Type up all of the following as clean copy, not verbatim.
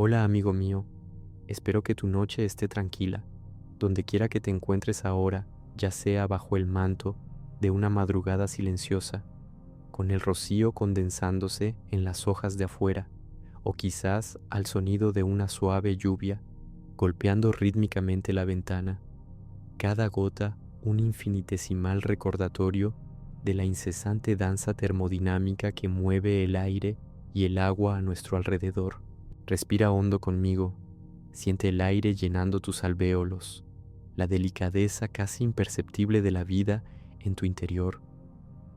Hola amigo mío, espero que tu noche esté tranquila, donde quiera que te encuentres ahora, ya sea bajo el manto de una madrugada silenciosa, con el rocío condensándose en las hojas de afuera, o quizás al sonido de una suave lluvia golpeando rítmicamente la ventana, cada gota un infinitesimal recordatorio de la incesante danza termodinámica que mueve el aire y el agua a nuestro alrededor. Respira hondo conmigo, siente el aire llenando tus alvéolos, la delicadeza casi imperceptible de la vida en tu interior.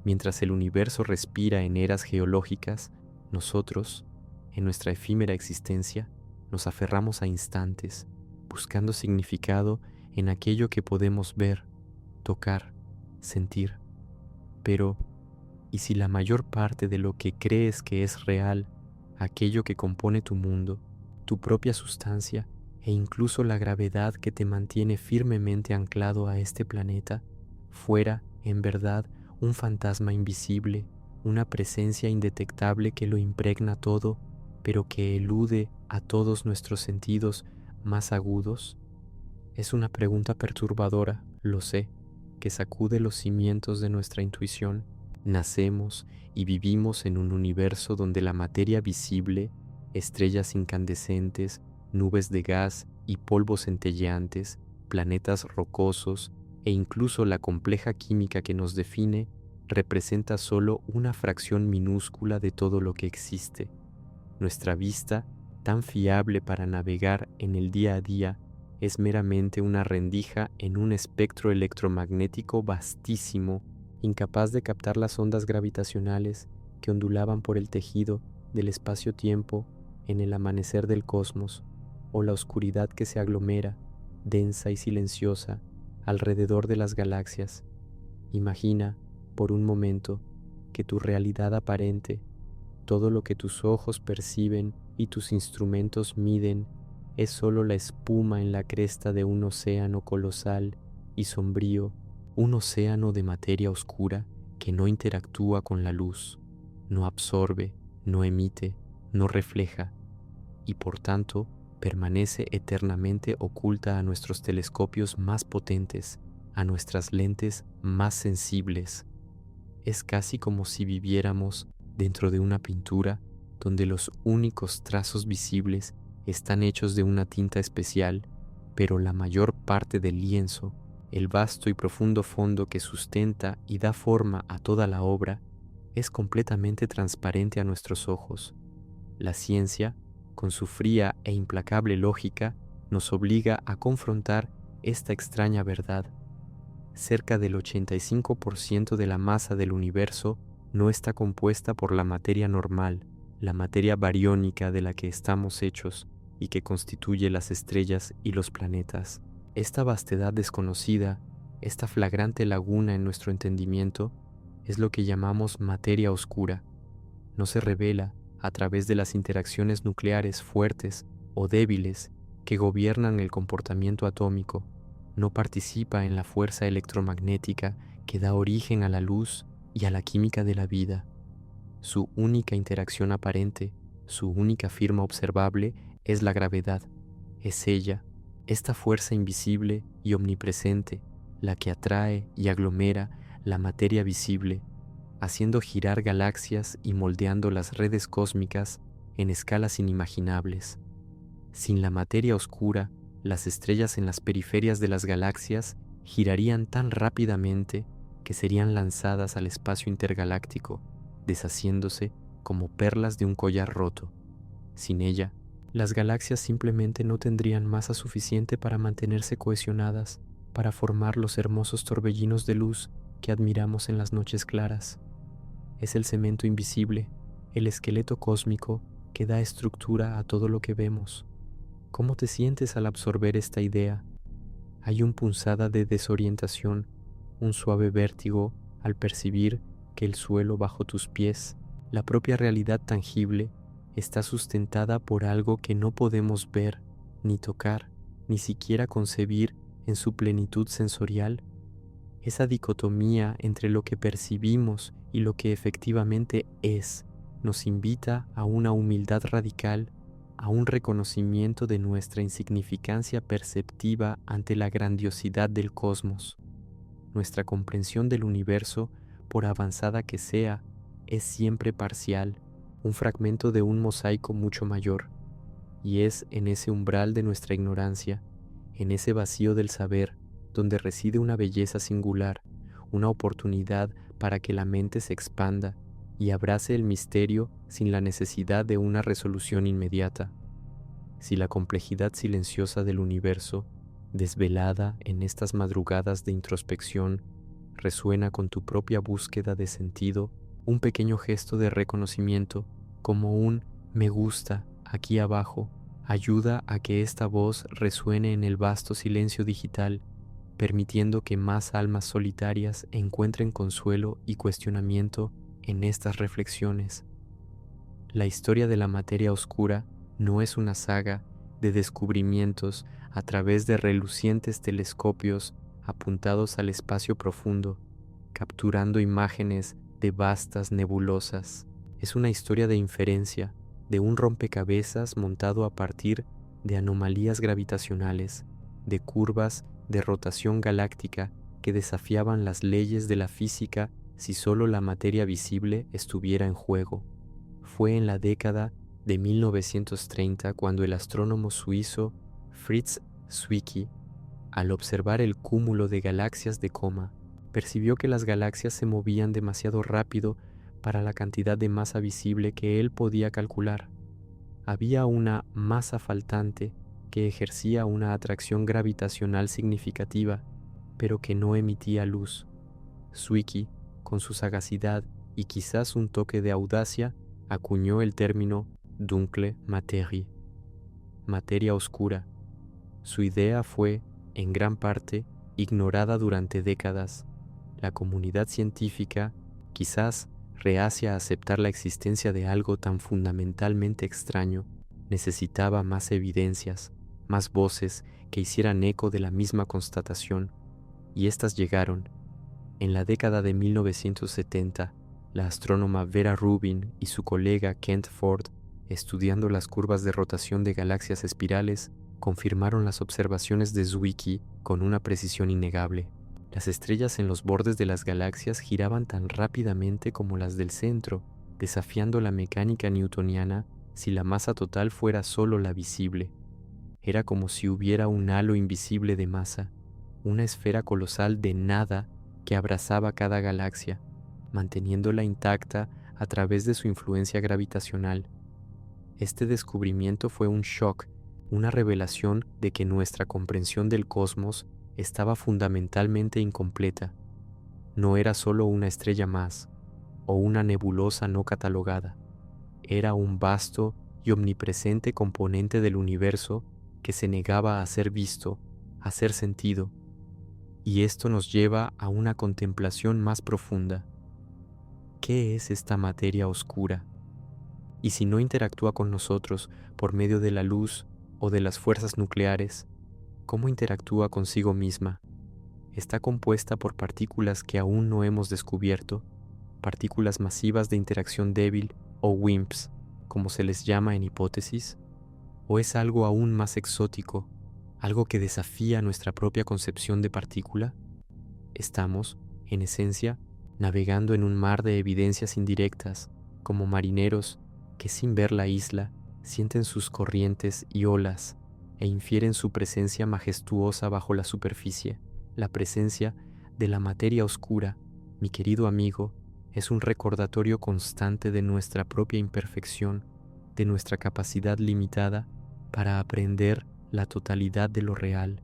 Mientras el universo respira en eras geológicas, nosotros, en nuestra efímera existencia, nos aferramos a instantes, buscando significado en aquello que podemos ver, tocar, sentir. Pero, ¿y si la mayor parte de lo que crees que es real, aquello que compone tu mundo, tu propia sustancia e incluso la gravedad que te mantiene firmemente anclado a este planeta, fuera, en verdad, un fantasma invisible, una presencia indetectable que lo impregna todo, pero que elude a todos nuestros sentidos más agudos? Es una pregunta perturbadora, lo sé, que sacude los cimientos de nuestra intuición. Nacemos y vivimos en un universo donde la materia visible, estrellas incandescentes, nubes de gas y polvos centelleantes, planetas rocosos e incluso la compleja química que nos define, representa solo una fracción minúscula de todo lo que existe. Nuestra vista, tan fiable para navegar en el día a día, es meramente una rendija en un espectro electromagnético vastísimo, incapaz de captar las ondas gravitacionales que ondulaban por el tejido del espacio-tiempo en el amanecer del cosmos, o la oscuridad que se aglomera, densa y silenciosa, alrededor de las galaxias. Imagina, por un momento, que tu realidad aparente, todo lo que tus ojos perciben y tus instrumentos miden, es solo la espuma en la cresta de un océano colosal y sombrío, un océano de materia oscura que no interactúa con la luz, no absorbe, no emite, no refleja, y por tanto permanece eternamente oculta a nuestros telescopios más potentes, a nuestras lentes más sensibles. Es casi como si viviéramos dentro de una pintura donde los únicos trazos visibles están hechos de una tinta especial, pero la mayor parte del lienzo, el vasto y profundo fondo que sustenta y da forma a toda la obra, es completamente transparente a nuestros ojos. La ciencia, con su fría e implacable lógica, nos obliga a confrontar esta extraña verdad. Cerca del 85% de la masa del universo no está compuesta por la materia normal, la materia bariónica de la que estamos hechos y que constituye las estrellas y los planetas. Esta vastedad desconocida, esta flagrante laguna en nuestro entendimiento, es lo que llamamos materia oscura. No se revela a través de las interacciones nucleares fuertes o débiles que gobiernan el comportamiento atómico. No participa en la fuerza electromagnética que da origen a la luz y a la química de la vida. Su única interacción aparente, su única firma observable es la gravedad. Es ella, esta fuerza invisible y omnipresente, la que atrae y aglomera la materia visible, haciendo girar galaxias y moldeando las redes cósmicas en escalas inimaginables. Sin la materia oscura, las estrellas en las periferias de las galaxias girarían tan rápidamente que serían lanzadas al espacio intergaláctico, deshaciéndose como perlas de un collar roto. Sin ella, las galaxias simplemente no tendrían masa suficiente para mantenerse cohesionadas, para formar los hermosos torbellinos de luz que admiramos en las noches claras. Es el cemento invisible, el esqueleto cósmico que da estructura a todo lo que vemos. ¿Cómo te sientes al absorber esta idea? Hay un punzada de desorientación, un suave vértigo al percibir que el suelo bajo tus pies, la propia realidad tangible, está sustentada por algo que no podemos ver, ni tocar, ni siquiera concebir en su plenitud sensorial. Esa dicotomía entre lo que percibimos y lo que efectivamente es nos invita a una humildad radical, a un reconocimiento de nuestra insignificancia perceptiva ante la grandiosidad del cosmos. Nuestra comprensión del universo, por avanzada que sea, es siempre parcial, un fragmento de un mosaico mucho mayor, y es en ese umbral de nuestra ignorancia, en ese vacío del saber, donde reside una belleza singular, una oportunidad para que la mente se expanda y abrace el misterio sin la necesidad de una resolución inmediata. Si la complejidad silenciosa del universo, desvelada en estas madrugadas de introspección, resuena con tu propia búsqueda de sentido, un pequeño gesto de reconocimiento, como un me gusta aquí abajo, ayuda a que esta voz resuene en el vasto silencio digital, permitiendo que más almas solitarias encuentren consuelo y cuestionamiento en estas reflexiones. La historia de la materia oscura no es una saga de descubrimientos a través de relucientes telescopios apuntados al espacio profundo, capturando imágenes de vastas nebulosas. Es una historia de inferencia, de un rompecabezas montado a partir de anomalías gravitacionales, de curvas de rotación galáctica que desafiaban las leyes de la física si solo la materia visible estuviera en juego. Fue en la década de 1930 cuando el astrónomo suizo Fritz Zwicky, al observar el cúmulo de galaxias de Coma, percibió que las galaxias se movían demasiado rápido para la cantidad de masa visible que él podía calcular. Había una masa faltante que ejercía una atracción gravitacional significativa, pero que no emitía luz. Zwicky, con su sagacidad y quizás un toque de audacia, acuñó el término dunkle Materie, materia oscura. Su idea fue, en gran parte, ignorada durante décadas. La comunidad científica, quizás reacia a aceptar la existencia de algo tan fundamentalmente extraño, necesitaba más evidencias, más voces que hicieran eco de la misma constatación, y éstas llegaron. En la década de 1970, la astrónoma Vera Rubin y su colega Kent Ford, estudiando las curvas de rotación de galaxias espirales, confirmaron las observaciones de Zwicky con una precisión innegable. Las estrellas en los bordes de las galaxias giraban tan rápidamente como las del centro, desafiando la mecánica newtoniana si la masa total fuera solo la visible. Era como si hubiera un halo invisible de masa, una esfera colosal de nada que abrazaba cada galaxia, manteniéndola intacta a través de su influencia gravitacional. Este descubrimiento fue un shock, una revelación de que nuestra comprensión del cosmos estaba fundamentalmente incompleta. No era solo una estrella más, o una nebulosa no catalogada. Era un vasto y omnipresente componente del universo que se negaba a ser visto, a ser sentido. Y esto nos lleva a una contemplación más profunda. ¿Qué es esta materia oscura? Y si no interactúa con nosotros por medio de la luz o de las fuerzas nucleares, ¿cómo interactúa consigo misma? Está compuesta por partículas que aún no hemos descubierto, partículas masivas de interacción débil o WIMPs, como se les llama en hipótesis, o es algo aún más exótico, algo que desafía nuestra propia concepción de partícula. Estamos, en esencia, navegando en un mar de evidencias indirectas, como marineros que sin ver la isla sienten sus corrientes y olas e infieren su presencia majestuosa bajo la superficie. La presencia de la materia oscura, mi querido amigo, es un recordatorio constante de nuestra propia imperfección, de nuestra capacidad limitada para aprender la totalidad de lo real.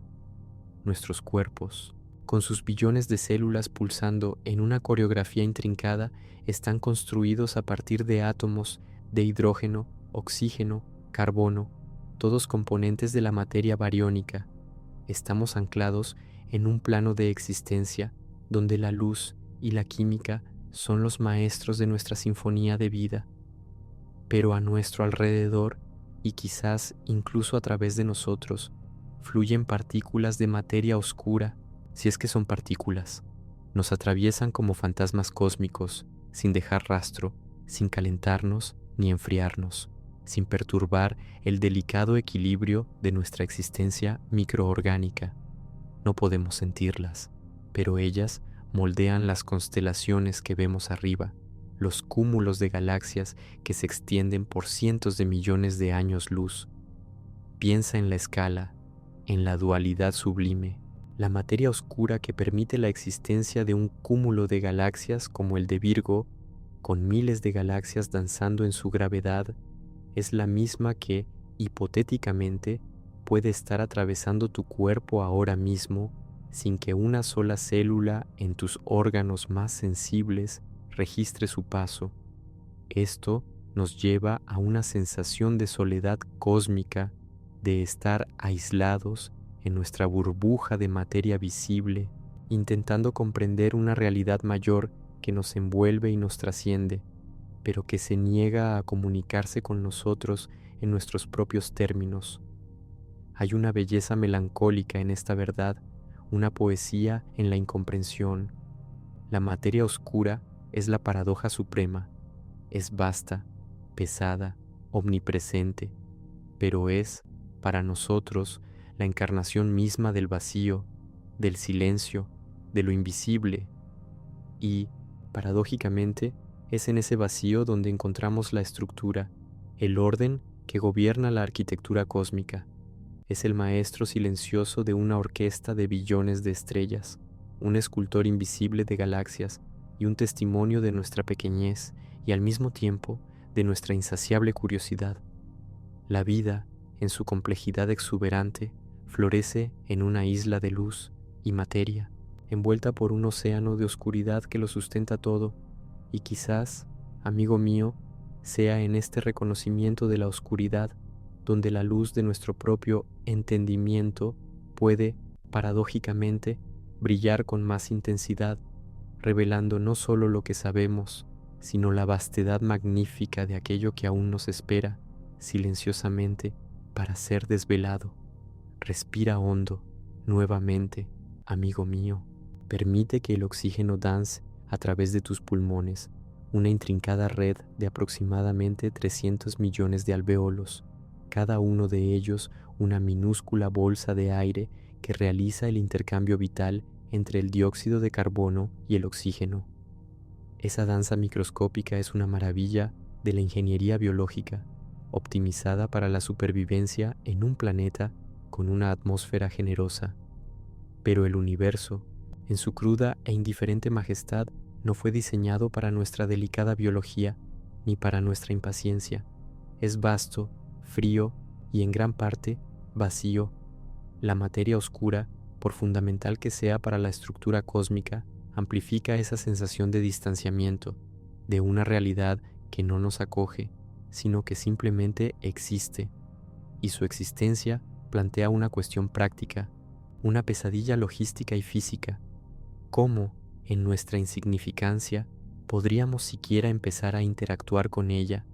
Nuestros cuerpos, con sus billones de células pulsando en una coreografía intrincada, están construidos a partir de átomos de hidrógeno, oxígeno, carbono, todos componentes de la materia bariónica. Estamos anclados en un plano de existencia donde la luz y la química son los maestros de nuestra sinfonía de vida. Pero a nuestro alrededor, y quizás incluso a través de nosotros, fluyen partículas de materia oscura, si es que son partículas. Nos atraviesan como fantasmas cósmicos, sin dejar rastro, sin calentarnos ni enfriarnos, sin perturbar el delicado equilibrio de nuestra existencia microorgánica. No podemos sentirlas, pero ellas moldean las constelaciones que vemos arriba, los cúmulos de galaxias que se extienden por cientos de millones de años luz. Piensa en la escala, en la dualidad sublime, la materia oscura que permite la existencia de un cúmulo de galaxias como el de Virgo, con miles de galaxias danzando en su gravedad, es la misma que, hipotéticamente, puede estar atravesando tu cuerpo ahora mismo sin que una sola célula en tus órganos más sensibles registre su paso. Esto nos lleva a una sensación de soledad cósmica, de estar aislados en nuestra burbuja de materia visible, intentando comprender una realidad mayor que nos envuelve y nos trasciende, pero que se niega a comunicarse con nosotros en nuestros propios términos. Hay una belleza melancólica en esta verdad, una poesía en la incomprensión. La materia oscura es la paradoja suprema, es vasta, pesada, omnipresente, pero es, para nosotros, la encarnación misma del vacío, del silencio, de lo invisible, y, paradójicamente, es en ese vacío donde encontramos la estructura, el orden que gobierna la arquitectura cósmica. Es el maestro silencioso de una orquesta de billones de estrellas, un escultor invisible de galaxias y un testimonio de nuestra pequeñez y al mismo tiempo de nuestra insaciable curiosidad. La vida, en su complejidad exuberante, florece en una isla de luz y materia, envuelta por un océano de oscuridad que lo sustenta todo, y quizás, amigo mío, sea en este reconocimiento de la oscuridad donde la luz de nuestro propio entendimiento puede, paradójicamente, brillar con más intensidad, revelando no solo lo que sabemos, sino la vastedad magnífica de aquello que aún nos espera, silenciosamente, para ser desvelado. Respira hondo, nuevamente, amigo mío. Permite que el oxígeno dance a través de tus pulmones, una intrincada red de aproximadamente 300 millones de alvéolos, cada uno de ellos una minúscula bolsa de aire que realiza el intercambio vital entre el dióxido de carbono y el oxígeno. Esa danza microscópica es una maravilla de la ingeniería biológica, optimizada para la supervivencia en un planeta con una atmósfera generosa. Pero el universo, en su cruda e indiferente majestad, no fue diseñado para nuestra delicada biología ni para nuestra impaciencia. Es vasto, frío y en gran parte vacío. La materia oscura, por fundamental que sea para la estructura cósmica, amplifica esa sensación de distanciamiento, de una realidad que no nos acoge, sino que simplemente existe, y su existencia plantea una cuestión práctica, una pesadilla logística y física. ¿Cómo, en nuestra insignificancia, podríamos siquiera empezar a interactuar con ella,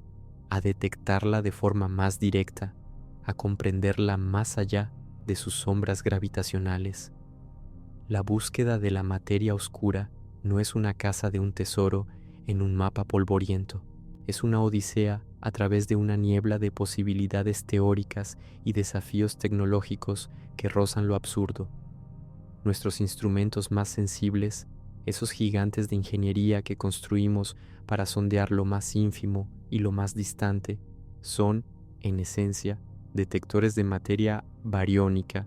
a detectarla de forma más directa, a comprenderla más allá de sus sombras gravitacionales? La búsqueda de la materia oscura no es una caza de un tesoro en un mapa polvoriento, es una odisea a través de una niebla de posibilidades teóricas y desafíos tecnológicos que rozan lo absurdo. Nuestros instrumentos más sensibles, esos gigantes de ingeniería que construimos para sondear lo más ínfimo y lo más distante, son, en esencia, detectores de materia bariónica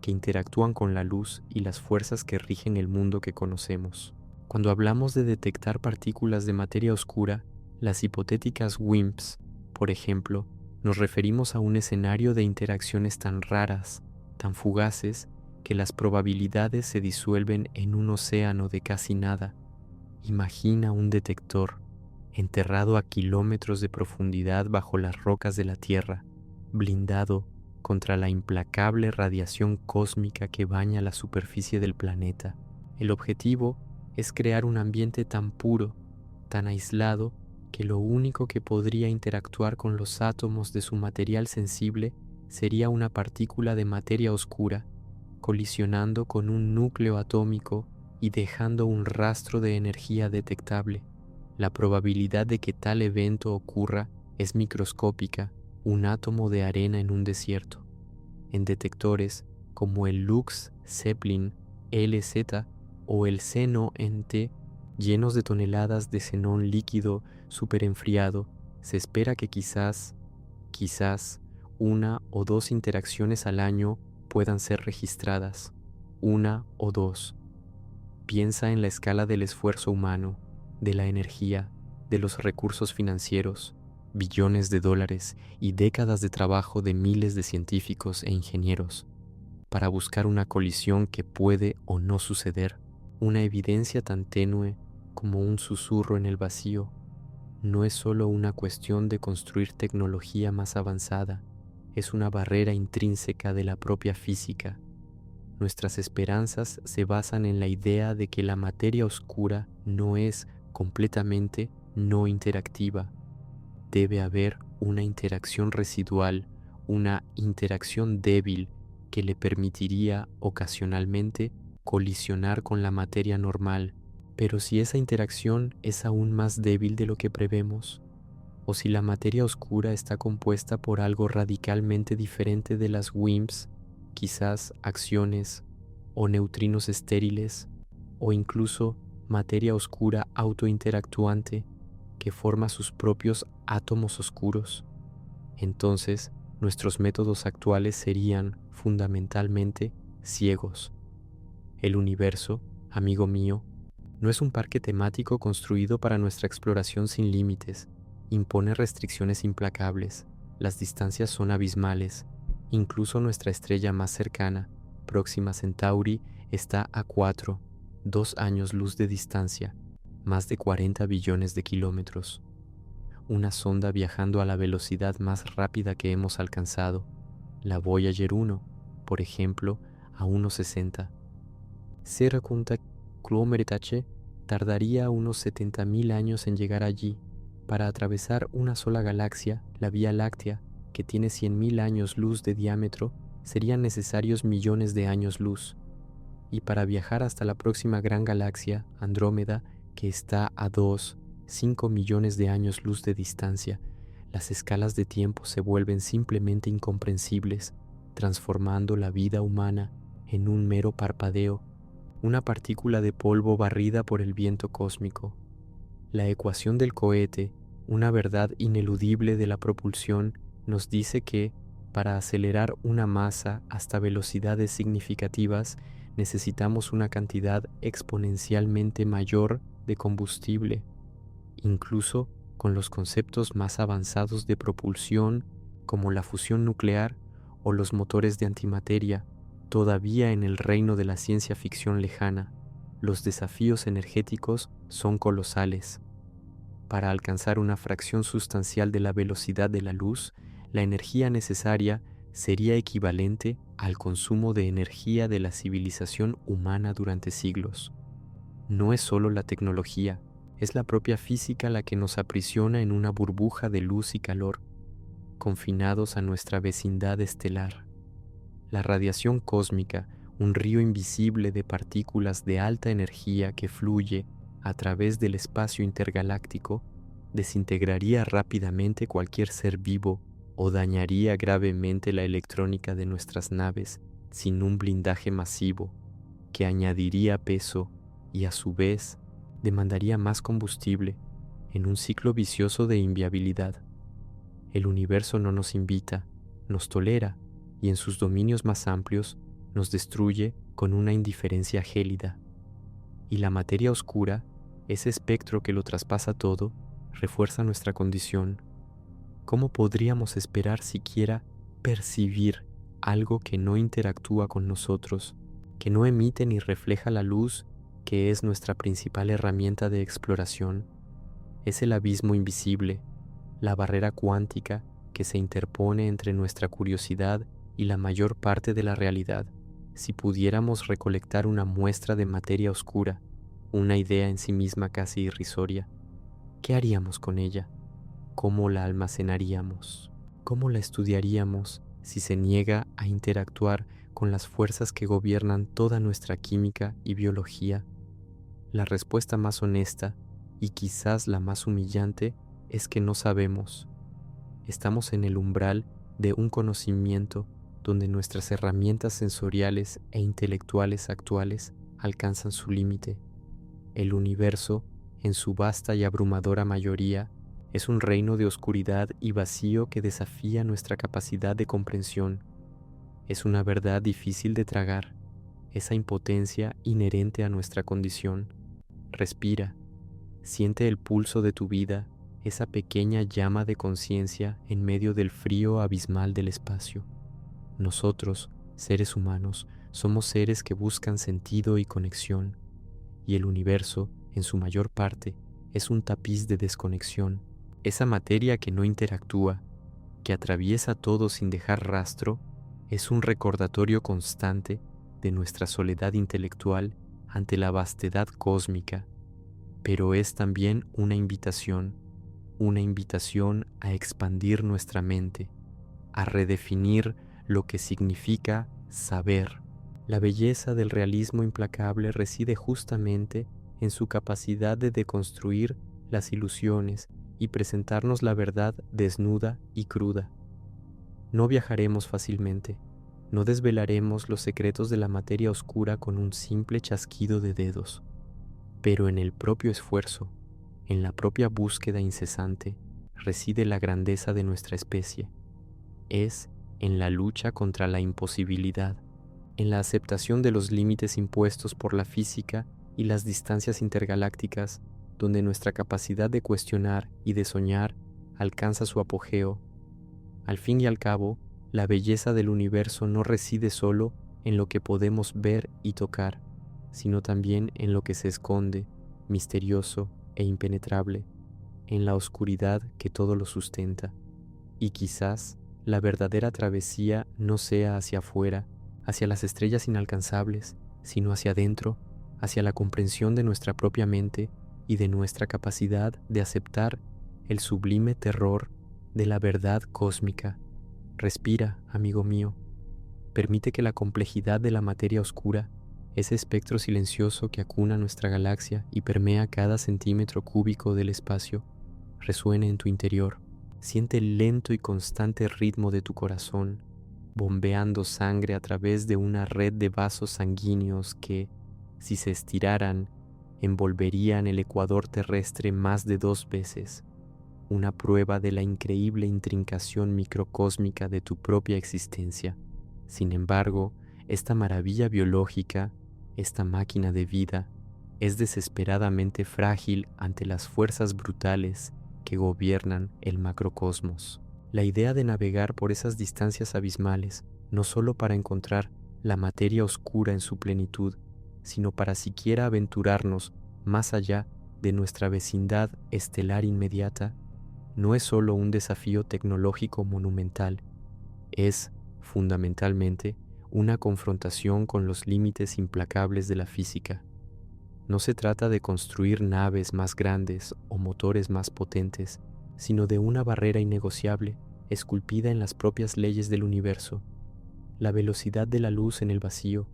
que interactúan con la luz y las fuerzas que rigen el mundo que conocemos. Cuando hablamos de detectar partículas de materia oscura, las hipotéticas WIMPs, por ejemplo, nos referimos a un escenario de interacciones tan raras, tan fugaces, que las probabilidades se disuelven en un océano de casi nada. Imagina un detector enterrado a kilómetros de profundidad bajo las rocas de la Tierra, blindado contra la implacable radiación cósmica que baña la superficie del planeta. El objetivo es crear un ambiente tan puro, tan aislado, que lo único que podría interactuar con los átomos de su material sensible sería una partícula de materia oscura, colisionando con un núcleo atómico y dejando un rastro de energía detectable. La probabilidad de que tal evento ocurra es microscópica, un átomo de arena en un desierto, en detectores como el Lux Zeppelin LZ o el Xeno NT, llenos de toneladas de xenón líquido superenfriado. Se espera que quizás una o dos interacciones al año puedan ser registradas. Una o dos. Piensa en la escala del esfuerzo humano, de la energía, de los recursos financieros, billones de dólares y décadas de trabajo de miles de científicos e ingenieros para buscar una colisión que puede o no suceder, una evidencia tan tenue como un susurro en el vacío. No es solo una cuestión de construir tecnología más avanzada, es una barrera intrínseca de la propia física. Nuestras esperanzas se basan en la idea de que la materia oscura no es completamente no interactiva. Debe haber una interacción residual, una interacción débil que le permitiría ocasionalmente colisionar con la materia normal. Pero si esa interacción es aún más débil de lo que prevemos, o si la materia oscura está compuesta por algo radicalmente diferente de las WIMPs, quizás acciones o neutrinos estériles, o incluso materia oscura autointeractuante que forma sus propios átomos oscuros, entonces nuestros métodos actuales serían fundamentalmente ciegos. El universo, amigo mío, no es un parque temático construido para nuestra exploración sin límites. Impone restricciones implacables. Las distancias son abismales. Incluso nuestra estrella más cercana, Próxima Centauri, está a 2 años luz de distancia, más de 40 billones de kilómetros. Una sonda viajando a la velocidad más rápida que hemos alcanzado, la Voyager 1, por ejemplo, a 1,60. 0,1 km tardaría unos 70.000 años en llegar allí. Para atravesar una sola galaxia, la Vía Láctea, que tiene 100.000 años luz de diámetro, serían necesarios millones de años luz. Y para viajar hasta la próxima gran galaxia, Andrómeda, que está a 5 millones de años luz de distancia, las escalas de tiempo se vuelven simplemente incomprensibles, transformando la vida humana en un mero parpadeo, una partícula de polvo barrida por el viento cósmico. La ecuación del cohete, una verdad ineludible de la propulsión, nos dice que, para acelerar una masa hasta velocidades significativas, necesitamos una cantidad exponencialmente mayor de combustible. Incluso con los conceptos más avanzados de propulsión, como la fusión nuclear o los motores de antimateria, todavía en el reino de la ciencia ficción lejana, los desafíos energéticos son colosales. Para alcanzar una fracción sustancial de la velocidad de la luz, la energía necesaria sería equivalente al consumo de energía de la civilización humana durante siglos. No es solo la tecnología, es la propia física la que nos aprisiona en una burbuja de luz y calor, confinados a nuestra vecindad estelar. La radiación cósmica, un río invisible de partículas de alta energía que fluye a través del espacio intergaláctico, desintegraría rápidamente cualquier ser vivo o dañaría gravemente la electrónica de nuestras naves sin un blindaje masivo que añadiría peso y a su vez demandaría más combustible en un ciclo vicioso de inviabilidad. El universo no nos invita, nos tolera y en sus dominios más amplios nos destruye con una indiferencia gélida. Y la materia oscura, ese espectro que lo traspasa todo, refuerza nuestra condición. ¿Cómo podríamos esperar siquiera percibir algo que no interactúa con nosotros, que no emite ni refleja la luz, que es nuestra principal herramienta de exploración? Es el abismo invisible, la barrera cuántica que se interpone entre nuestra curiosidad y la mayor parte de la realidad. Si pudiéramos recolectar una muestra de materia oscura, una idea en sí misma casi irrisoria, ¿qué haríamos con ella? ¿Cómo la almacenaríamos? ¿Cómo la estudiaríamos si se niega a interactuar con las fuerzas que gobiernan toda nuestra química y biología? La respuesta más honesta, y quizás la más humillante, es que no sabemos. Estamos en el umbral de un conocimiento donde nuestras herramientas sensoriales e intelectuales actuales alcanzan su límite. El universo, en su vasta y abrumadora mayoría, es un reino de oscuridad y vacío que desafía nuestra capacidad de comprensión. Es una verdad difícil de tragar, esa impotencia inherente a nuestra condición. Respira, siente el pulso de tu vida, esa pequeña llama de conciencia en medio del frío abismal del espacio. Nosotros, seres humanos, somos seres que buscan sentido y conexión, y el universo, en su mayor parte, es un tapiz de desconexión. Esa materia que no interactúa, que atraviesa todo sin dejar rastro, es un recordatorio constante de nuestra soledad intelectual ante la vastedad cósmica, pero es también una invitación a expandir nuestra mente, a redefinir lo que significa saber. La belleza del realismo implacable reside justamente en su capacidad de deconstruir las ilusiones y presentarnos la verdad desnuda y cruda. No viajaremos fácilmente, no desvelaremos los secretos de la materia oscura con un simple chasquido de dedos, pero en el propio esfuerzo, en la propia búsqueda incesante, reside la grandeza de nuestra especie. Es en la lucha contra la imposibilidad, en la aceptación de los límites impuestos por la física y las distancias intergalácticas, donde nuestra capacidad de cuestionar y de soñar alcanza su apogeo. Al fin y al cabo, la belleza del universo no reside solo en lo que podemos ver y tocar, sino también en lo que se esconde, misterioso e impenetrable, en la oscuridad que todo lo sustenta. Y quizás la verdadera travesía no sea hacia afuera, hacia las estrellas inalcanzables, sino hacia adentro, hacia la comprensión de nuestra propia mente y de nuestra capacidad de aceptar el sublime terror de la verdad cósmica. Respira, amigo mío. Permite que la complejidad de la materia oscura, ese espectro silencioso que acuna nuestra galaxia y permea cada centímetro cúbico del espacio, resuene en tu interior. Siente el lento y constante ritmo de tu corazón, bombeando sangre a través de una red de vasos sanguíneos que, si se estiraran, envolverían el ecuador terrestre más de 2 veces, una prueba de la increíble intrincación microcósmica de tu propia existencia. Sin embargo, esta maravilla biológica, esta máquina de vida, es desesperadamente frágil ante las fuerzas brutales que gobiernan el macrocosmos. La idea de navegar por esas distancias abismales, no solo para encontrar la materia oscura en su plenitud, sino para siquiera aventurarnos más allá de nuestra vecindad estelar inmediata, no es solo un desafío tecnológico monumental, es, fundamentalmente, una confrontación con los límites implacables de la física. No se trata de construir naves más grandes o motores más potentes, sino de una barrera innegociable, esculpida en las propias leyes del universo. La velocidad de la luz en el vacío,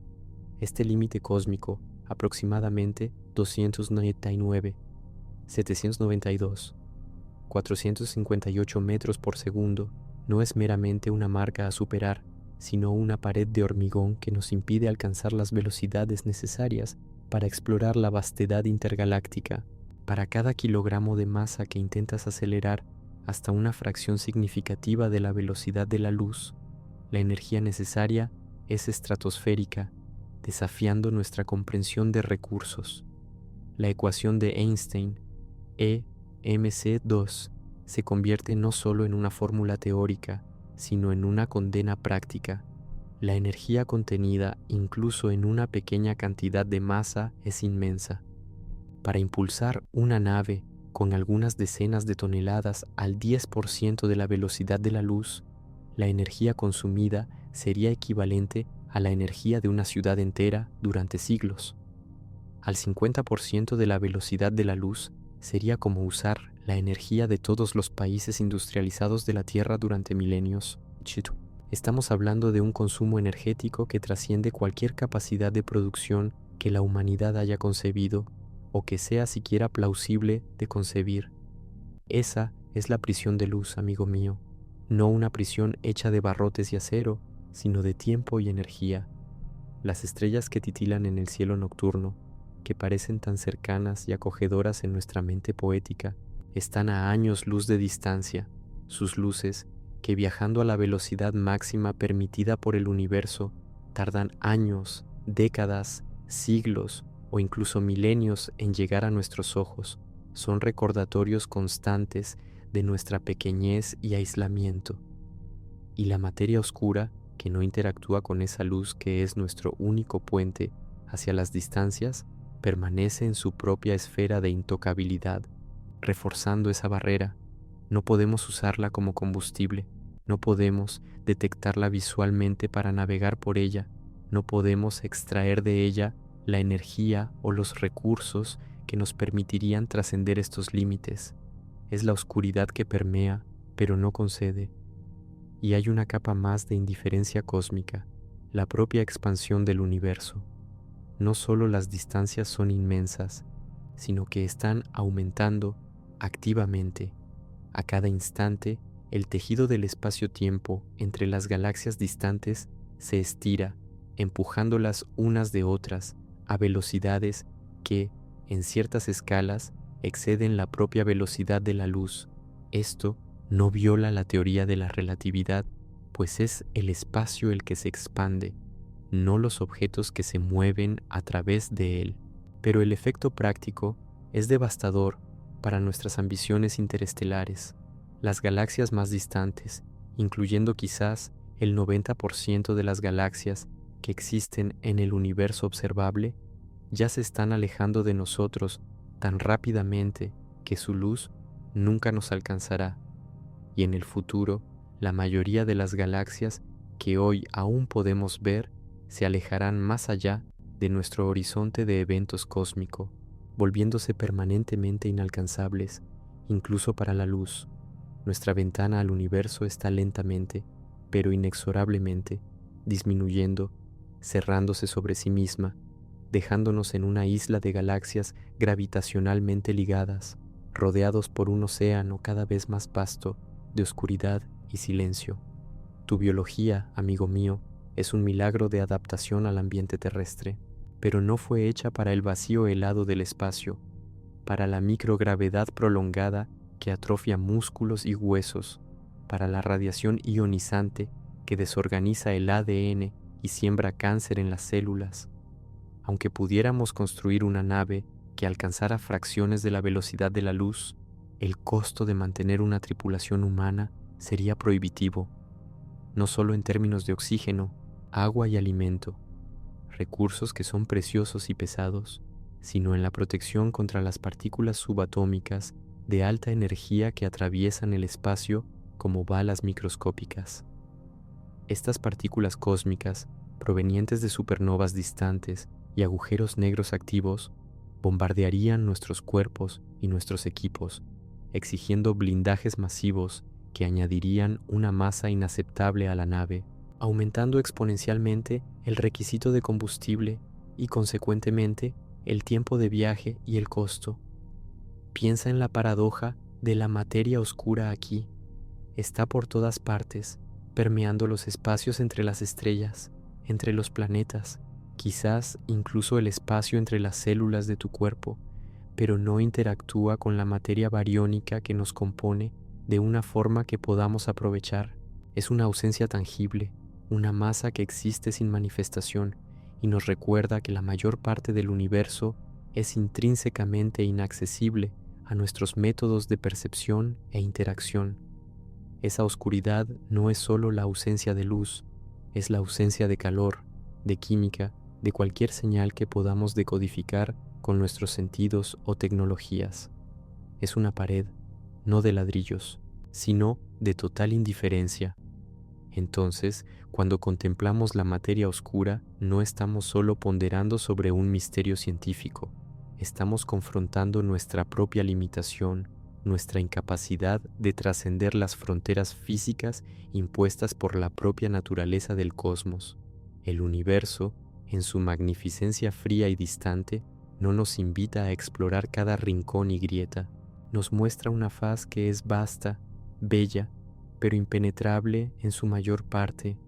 este límite cósmico, aproximadamente 299, 792, 458 metros por segundo, no es meramente una marca a superar, sino una pared de hormigón que nos impide alcanzar las velocidades necesarias para explorar la vastedad intergaláctica. Para cada kilogramo de masa que intentas acelerar hasta una fracción significativa de la velocidad de la luz, la energía necesaria es estratosférica, desafiando nuestra comprensión de recursos. La ecuación de Einstein, E=mc2, se convierte no solo en una fórmula teórica, sino en una condena práctica. La energía contenida incluso en una pequeña cantidad de masa es inmensa. Para impulsar una nave con algunas decenas de toneladas al 10% de la velocidad de la luz, la energía consumida sería equivalente a la energía de una ciudad entera durante siglos. Al 50% de la velocidad de la luz sería como usar la energía de todos los países industrializados de la Tierra durante milenios. Estamos hablando de un consumo energético que trasciende cualquier capacidad de producción que la humanidad haya concebido o que sea siquiera plausible de concebir. Esa es la prisión de luz, amigo mío. no una prisión hecha de barrotes y acero, sino de tiempo y energía. Las estrellas que titilan en el cielo nocturno, que parecen tan cercanas y acogedoras en nuestra mente poética, están a años luz de distancia. Sus luces, que viajando a la velocidad máxima permitida por el universo, tardan años, décadas, siglos o incluso milenios en llegar a nuestros ojos, son recordatorios constantes de nuestra pequeñez y aislamiento. Y la materia oscura, que no interactúa con esa luz que es nuestro único puente hacia las distancias, permanece en su propia esfera de intocabilidad, reforzando esa barrera. No podemos usarla como combustible, no podemos detectarla visualmente para navegar por ella, no podemos extraer de ella la energía o los recursos que nos permitirían trascender estos límites. Es la oscuridad que permea, pero no concede. Y hay una capa más de indiferencia cósmica, la propia expansión del universo. No solo las distancias son inmensas, sino que están aumentando activamente. A cada instante, el tejido del espacio-tiempo entre las galaxias distantes se estira, empujándolas unas de otras a velocidades que, en ciertas escalas, exceden la propia velocidad de la luz. Esto no viola la teoría de la relatividad, pues es el espacio el que se expande, no los objetos que se mueven a través de él. Pero el efecto práctico es devastador para nuestras ambiciones interestelares. Las galaxias más distantes, incluyendo quizás el 90% de las galaxias que existen en el universo observable, ya se están alejando de nosotros tan rápidamente que su luz nunca nos alcanzará. Y en el futuro, la mayoría de las galaxias que hoy aún podemos ver se alejarán más allá de nuestro horizonte de eventos cósmico, volviéndose permanentemente inalcanzables, incluso para la luz. Nuestra ventana al universo está lentamente, pero inexorablemente, disminuyendo, cerrándose sobre sí misma, dejándonos en una isla de galaxias gravitacionalmente ligadas, rodeados por un océano cada vez más vasto de oscuridad y silencio. Tu biología, amigo mío, es un milagro de adaptación al ambiente terrestre, pero no fue hecha para el vacío helado del espacio, para la microgravedad prolongada que atrofia músculos y huesos, para la radiación ionizante que desorganiza el ADN y siembra cáncer en las células. Aunque pudiéramos construir una nave que alcanzara fracciones de la velocidad de la luz, el costo de mantener una tripulación humana sería prohibitivo, no solo en términos de oxígeno, agua y alimento, recursos que son preciosos y pesados, sino en la protección contra las partículas subatómicas de alta energía que atraviesan el espacio como balas microscópicas. Estas partículas cósmicas, provenientes de supernovas distantes y agujeros negros activos, bombardearían nuestros cuerpos y nuestros equipos, exigiendo blindajes masivos que añadirían una masa inaceptable a la nave, aumentando exponencialmente el requisito de combustible y, consecuentemente, el tiempo de viaje y el costo. Piensa en la paradoja de la materia oscura aquí. Está por todas partes, permeando los espacios entre las estrellas, entre los planetas, quizás incluso el espacio entre las células de tu cuerpo, pero no interactúa con la materia bariónica que nos compone de una forma que podamos aprovechar. Es una ausencia tangible, una masa que existe sin manifestación y nos recuerda que la mayor parte del universo es intrínsecamente inaccesible a nuestros métodos de percepción e interacción. Esa oscuridad no es solo la ausencia de luz, es la ausencia de calor, de química, de cualquier señal que podamos decodificar con nuestros sentidos o tecnologías. Es una pared, no de ladrillos, sino de total indiferencia. Entonces, cuando contemplamos la materia oscura, no estamos solo ponderando sobre un misterio científico, estamos confrontando nuestra propia limitación, nuestra incapacidad de trascender las fronteras físicas impuestas por la propia naturaleza del cosmos. El universo, en su magnificencia fría y distante, no nos invita a explorar cada rincón y grieta, nos muestra una faz que es vasta, bella, pero impenetrable en su mayor parte,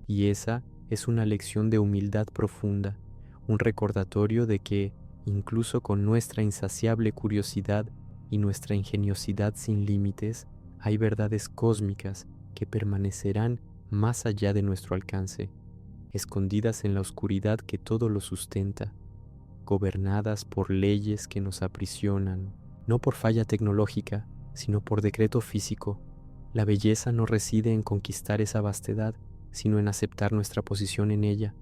y esa es una lección de humildad profunda, un recordatorio de que, incluso con nuestra insaciable curiosidad y nuestra ingeniosidad sin límites, hay verdades cósmicas que permanecerán más allá de nuestro alcance, escondidas en la oscuridad que todo lo sustenta, gobernadas por leyes que nos aprisionan, no por falla tecnológica, sino por decreto físico. La belleza no reside en conquistar esa vastedad, sino en aceptar nuestra posición en ella,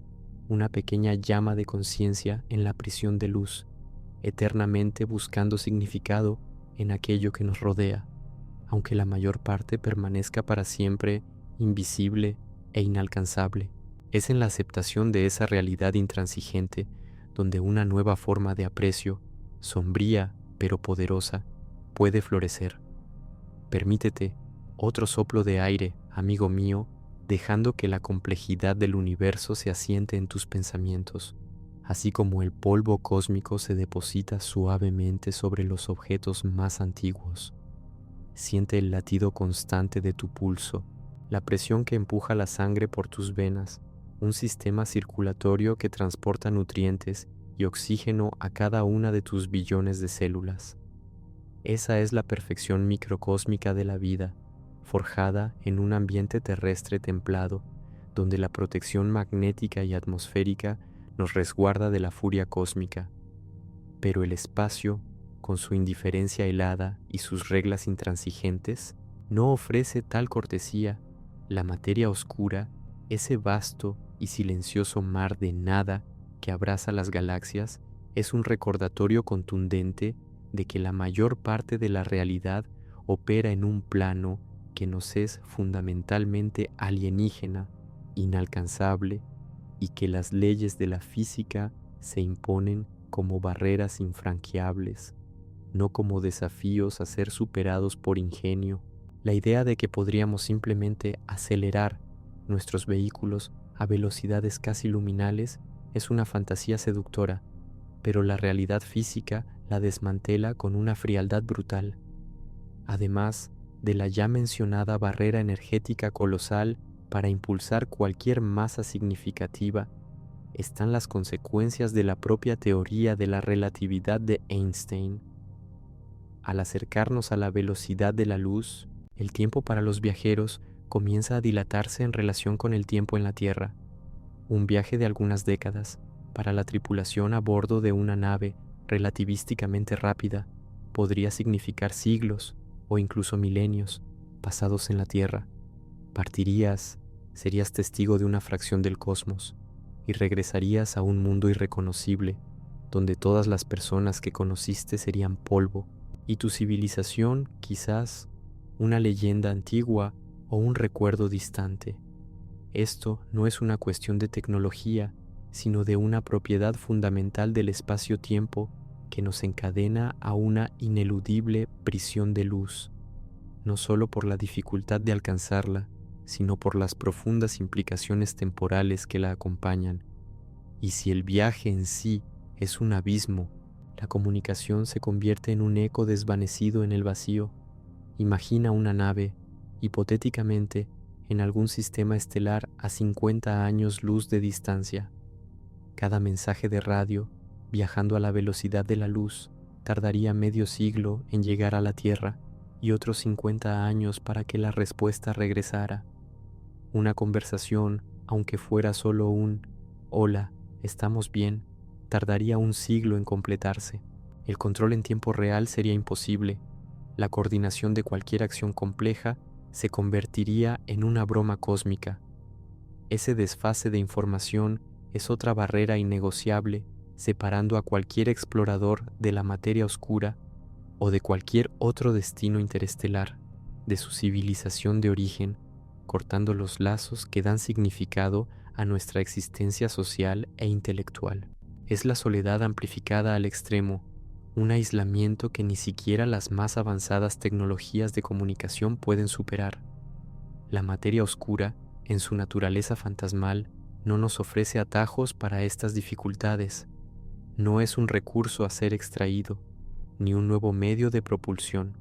una pequeña llama de conciencia en la prisión de luz, eternamente buscando significado en aquello que nos rodea, aunque la mayor parte permanezca para siempre invisible e inalcanzable. Es en la aceptación de esa realidad intransigente donde una nueva forma de aprecio, sombría pero poderosa, puede florecer. Permítete otro soplo de aire, amigo mío, dejando que la complejidad del universo se asiente en tus pensamientos, así como el polvo cósmico se deposita suavemente sobre los objetos más antiguos. Siente el latido constante de tu pulso, la presión que empuja la sangre por tus venas, un sistema circulatorio que transporta nutrientes y oxígeno a cada una de tus billones de células. Esa es la perfección microcósmica de la vida, forjada en un ambiente terrestre templado, donde la protección magnética y atmosférica nos resguarda de la furia cósmica. Pero el espacio, con su indiferencia helada y sus reglas intransigentes, no ofrece tal cortesía. La materia oscura, ese vasto y silencioso mar de nada que abraza las galaxias, es un recordatorio contundente de que la mayor parte de la realidad opera en un plano que nos es fundamentalmente alienígena, inalcanzable, y que las leyes de la física se imponen como barreras infranqueables, no como desafíos a ser superados por ingenio. La idea de que podríamos simplemente acelerar nuestros vehículos a velocidades casi luminales es una fantasía seductora, pero la realidad física la desmantela con una frialdad brutal. Además de la ya mencionada barrera energética colosal para impulsar cualquier masa significativa, están las consecuencias de la propia teoría de la relatividad de Einstein. Al acercarnos a la velocidad de la luz, el tiempo para los viajeros comienza a dilatarse en relación con el tiempo en la Tierra. Un viaje de algunas décadas para la tripulación a bordo de una nave relativísticamente rápida podría significar siglos o incluso milenios pasados en la Tierra. Partirías, serías testigo de una fracción del cosmos y regresarías a un mundo irreconocible donde todas las personas que conociste serían polvo y tu civilización quizás una leyenda antigua o un recuerdo distante. Esto no es una cuestión de tecnología, sino de una propiedad fundamental del espacio-tiempo que nos encadena a una ineludible prisión de luz, no solo por la dificultad de alcanzarla, sino por las profundas implicaciones temporales que la acompañan. Y si el viaje en sí es un abismo, la comunicación se convierte en un eco desvanecido en el vacío. Imagina una nave, hipotéticamente, en algún sistema estelar a 50 años luz de distancia. Cada mensaje de radio, viajando a la velocidad de la luz, tardaría medio siglo en llegar a la Tierra y otros 50 años para que la respuesta regresara. Una conversación, aunque fuera solo un «Hola, ¿estamos bien?», tardaría un siglo en completarse. El control en tiempo real sería imposible. La coordinación de cualquier acción compleja se convertiría en una broma cósmica. Ese desfase de información es otra barrera innegociable, separando a cualquier explorador de la materia oscura o de cualquier otro destino interestelar, de su civilización de origen, cortando los lazos que dan significado a nuestra existencia social e intelectual. Es la soledad amplificada al extremo, un aislamiento que ni siquiera las más avanzadas tecnologías de comunicación pueden superar. La materia oscura, en su naturaleza fantasmal, no nos ofrece atajos para estas dificultades. No es un recurso a ser extraído, ni un nuevo medio de propulsión.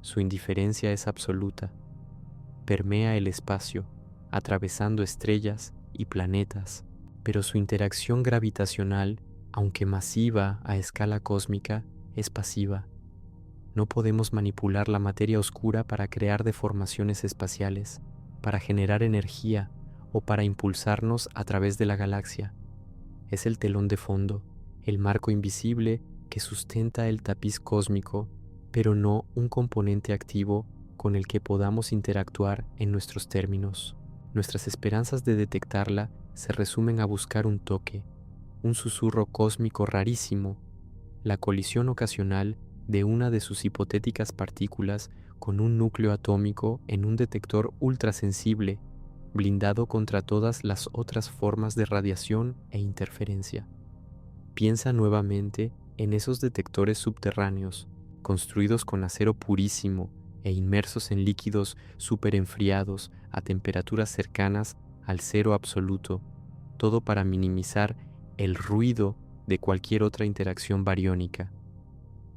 Su indiferencia es absoluta. permea el espacio, atravesando estrellas y planetas, pero su interacción gravitacional, aunque masiva a escala cósmica, es pasiva. No podemos manipular la materia oscura para crear deformaciones espaciales, para generar energía o para impulsarnos a través de la galaxia. Es el telón de fondo, el marco invisible que sustenta el tapiz cósmico, pero no un componente activo con el que podamos interactuar en nuestros términos. Nuestras esperanzas de detectarla se resumen a buscar un toque, un susurro cósmico rarísimo, la colisión ocasional de una de sus hipotéticas partículas con un núcleo atómico en un detector ultrasensible, blindado contra todas las otras formas de radiación e interferencia. Piensa nuevamente en esos detectores subterráneos, construidos con acero purísimo e inmersos en líquidos superenfriados a temperaturas cercanas al cero absoluto, todo para minimizar el ruido de cualquier otra interacción bariónica.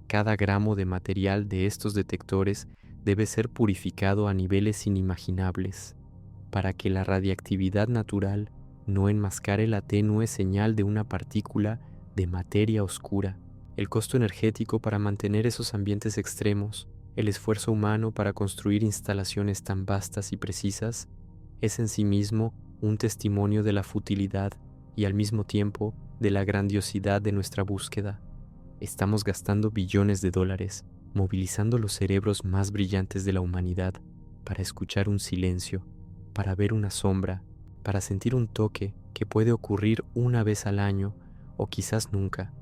Cada gramo de material de estos detectores debe ser purificado a niveles inimaginables, para que la radiactividad natural no enmascare la tenue señal de una partícula de materia oscura. El costo energético para mantener esos ambientes extremos, el esfuerzo humano para construir instalaciones tan vastas y precisas, es en sí mismo un testimonio de la futilidad y al mismo tiempo de la grandiosidad de nuestra búsqueda. Estamos gastando billones de dólares, movilizando los cerebros más brillantes de la humanidad para escuchar un silencio, para ver una sombra, para sentir un toque que puede ocurrir una vez al año o quizás nunca.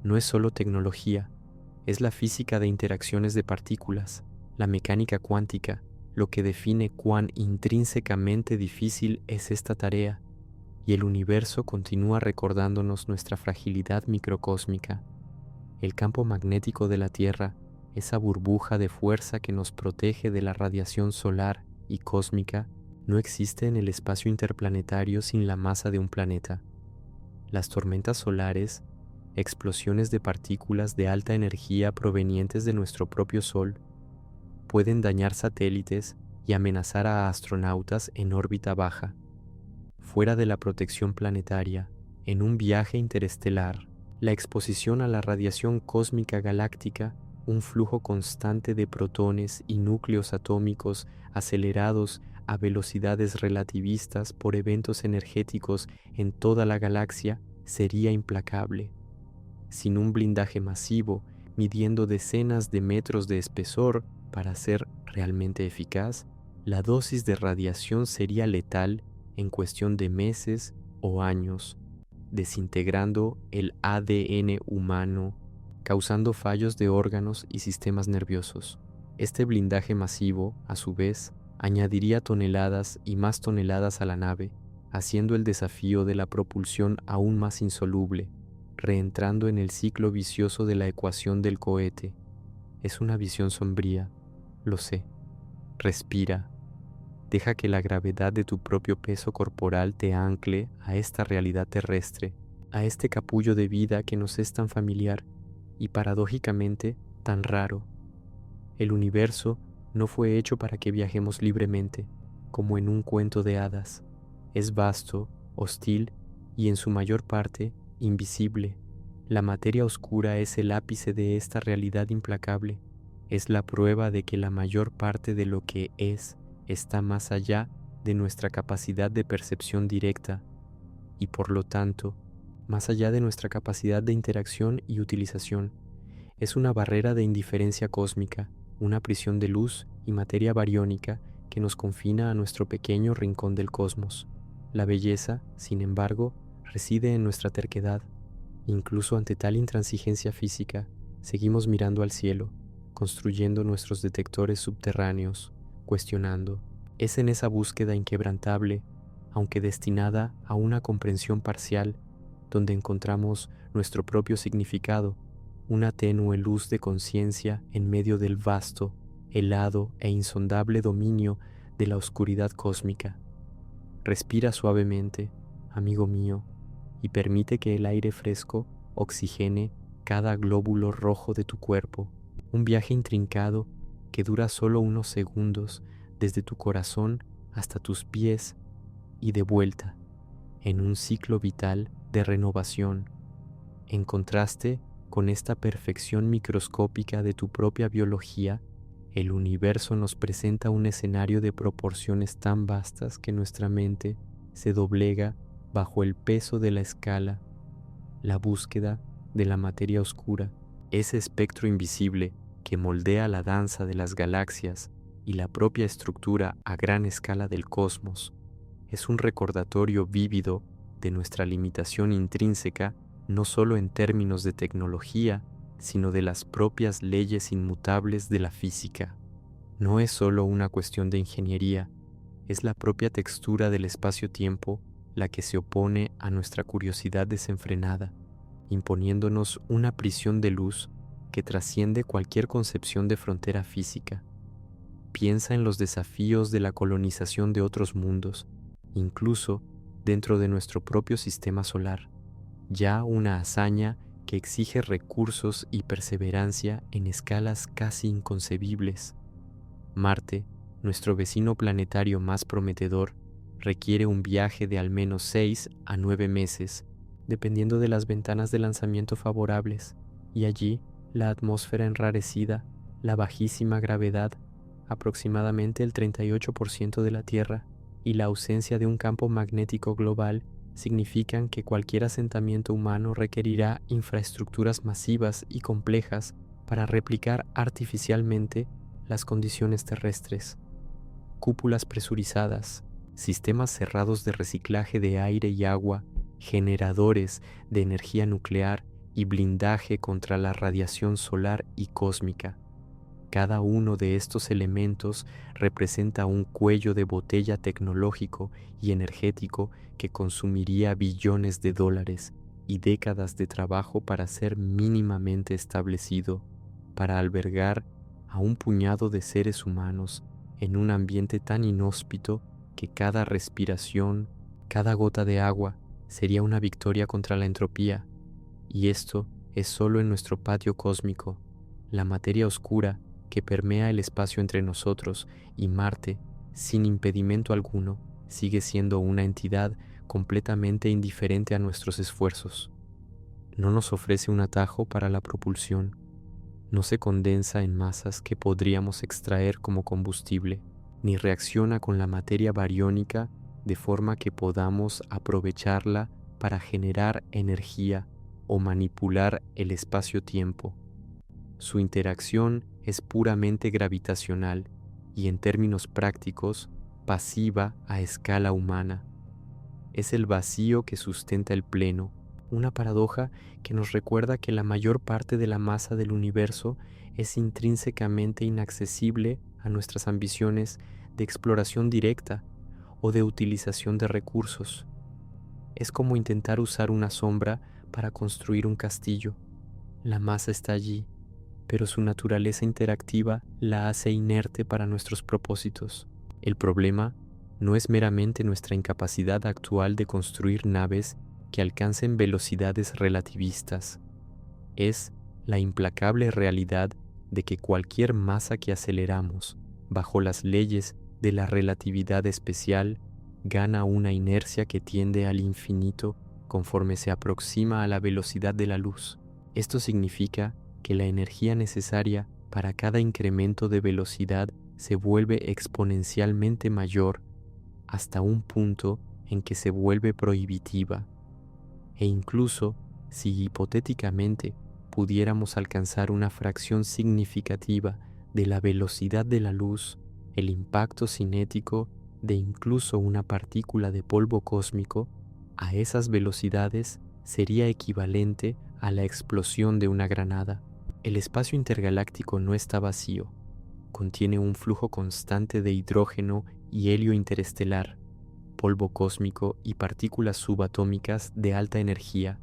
No es solo tecnología, es la física de interacciones de partículas, la mecánica cuántica, lo que define cuán intrínsecamente difícil es esta tarea, y el universo continúa recordándonos nuestra fragilidad microcósmica. El campo magnético de la Tierra, esa burbuja de fuerza que nos protege de la radiación solar y cósmica, no existe en el espacio interplanetario sin la masa de un planeta. Las tormentas solares, explosiones de partículas de alta energía provenientes de nuestro propio Sol, pueden dañar satélites y amenazar a astronautas en órbita baja. Fuera de la protección planetaria, en un viaje interestelar, la exposición a la radiación cósmica galáctica, un flujo constante de protones y núcleos atómicos acelerados a velocidades relativistas por eventos energéticos en toda la galaxia, sería implacable. Sin un blindaje masivo, midiendo decenas de metros de espesor para ser realmente eficaz, la dosis de radiación sería letal en cuestión de meses o años, desintegrando el ADN humano, causando fallos de órganos y sistemas nerviosos. Este blindaje masivo, a su vez, añadiría toneladas y más toneladas a la nave, haciendo el desafío de la propulsión aún más insoluble, reentrando en el ciclo vicioso de la ecuación del cohete. Es una visión sombría, lo sé. Respira. Deja que la gravedad de tu propio peso corporal te ancle a esta realidad terrestre, a este capullo de vida que nos es tan familiar y paradójicamente tan raro. El universo no fue hecho para que viajemos libremente, como en un cuento de hadas. Es vasto, hostil y en su mayor parte invisible. La materia oscura es el ápice de esta realidad implacable. Es la prueba de que la mayor parte de lo que es está más allá de nuestra capacidad de percepción directa y por lo tanto, más allá de nuestra capacidad de interacción y utilización. Es una barrera de indiferencia cósmica, una prisión de luz y materia bariónica que nos confina a nuestro pequeño rincón del cosmos. La belleza, sin embargo, reside en nuestra terquedad. Incluso ante tal intransigencia física, seguimos mirando al cielo, construyendo nuestros detectores subterráneos, cuestionando. Es en esa búsqueda inquebrantable, aunque destinada a una comprensión parcial, donde encontramos nuestro propio significado, una tenue luz de conciencia en medio del vasto, helado e insondable dominio de la oscuridad cósmica. Respira suavemente, amigo mío, y permite que el aire fresco oxigene cada glóbulo rojo de tu cuerpo. Un viaje intrincado que dura solo unos segundos desde tu corazón hasta tus pies y de vuelta, en un ciclo vital de renovación, en contraste con esta perfección microscópica de tu propia biología. El universo nos presenta un escenario de proporciones tan vastas que nuestra mente se doblega bajo el peso de la escala, la búsqueda de la materia oscura, ese espectro invisible que moldea la danza de las galaxias y la propia estructura a gran escala del cosmos. Es un recordatorio vívido de nuestra limitación intrínseca, no solo en términos de tecnología, sino de las propias leyes inmutables de la física. No es solo una cuestión de ingeniería, es la propia textura del espacio-tiempo la que se opone a nuestra curiosidad desenfrenada, imponiéndonos una prisión de luz que trasciende cualquier concepción de frontera física. Piensa en los desafíos de la colonización de otros mundos, incluso dentro de nuestro propio sistema solar, ya una hazaña que exige recursos y perseverancia en escalas casi inconcebibles. Marte, nuestro vecino planetario más prometedor, requiere un viaje de al menos 6 a 9 meses, dependiendo de las ventanas de lanzamiento favorables, y allí la atmósfera enrarecida, la bajísima gravedad, aproximadamente el 38% de la Tierra, y la ausencia de un campo magnético global significan que cualquier asentamiento humano requerirá infraestructuras masivas y complejas para replicar artificialmente las condiciones terrestres. Cúpulas presurizadas, sistemas cerrados de reciclaje de aire y agua, generadores de energía nuclear y blindaje contra la radiación solar y cósmica. Cada uno de estos elementos representa un cuello de botella tecnológico y energético que consumiría billones de dólares y décadas de trabajo para ser mínimamente establecido, para albergar a un puñado de seres humanos en un ambiente tan inhóspito que cada respiración, cada gota de agua sería una victoria contra la entropía. Y esto es solo en nuestro patio cósmico, la materia oscura que permea el espacio entre nosotros y Marte, sin impedimento alguno, sigue siendo una entidad completamente indiferente a nuestros esfuerzos. No nos ofrece un atajo para la propulsión, no se condensa en masas que podríamos extraer como combustible, ni reacciona con la materia bariónica de forma que podamos aprovecharla para generar energía o manipular el espacio-tiempo. Su interacción es puramente gravitacional y, en términos prácticos, pasiva a escala humana. Es el vacío que sustenta el pleno, una paradoja que nos recuerda que la mayor parte de la masa del universo es intrínsecamente inaccesible a nuestras ambiciones de exploración directa o de utilización de recursos. Es como intentar usar una sombra para construir un castillo. La masa está allí, pero su naturaleza interactiva la hace inerte para nuestros propósitos. El problema no es meramente nuestra incapacidad actual de construir naves que alcancen velocidades relativistas. Es la implacable realidad de que cualquier masa que aceleramos bajo las leyes de la relatividad especial gana una inercia que tiende al infinito conforme se aproxima a la velocidad de la luz. Esto significa que la energía necesaria para cada incremento de velocidad se vuelve exponencialmente mayor hasta un punto en que se vuelve prohibitiva. E incluso si hipotéticamente pudiéramos alcanzar una fracción significativa de la velocidad de la luz, el impacto cinético de incluso una partícula de polvo cósmico a esas velocidades sería equivalente a la explosión de una granada. El espacio intergaláctico no está vacío, contiene un flujo constante de hidrógeno y helio interestelar, polvo cósmico y partículas subatómicas de alta energía.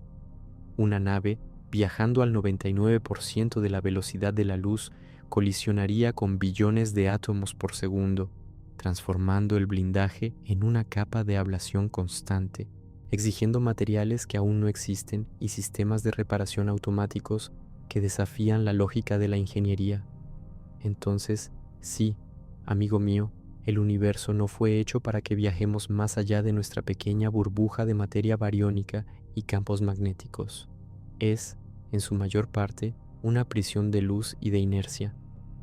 Una nave, viajando al 99% de la velocidad de la luz, colisionaría con billones de átomos por segundo, transformando el blindaje en una capa de ablación constante, exigiendo materiales que aún no existen y sistemas de reparación automáticos que desafían la lógica de la ingeniería. Entonces, sí, amigo mío, El universo no fue hecho para que viajemos más allá de nuestra pequeña burbuja de materia bariónica y campos magnéticos. Es, en su mayor parte, una prisión de luz y de inercia,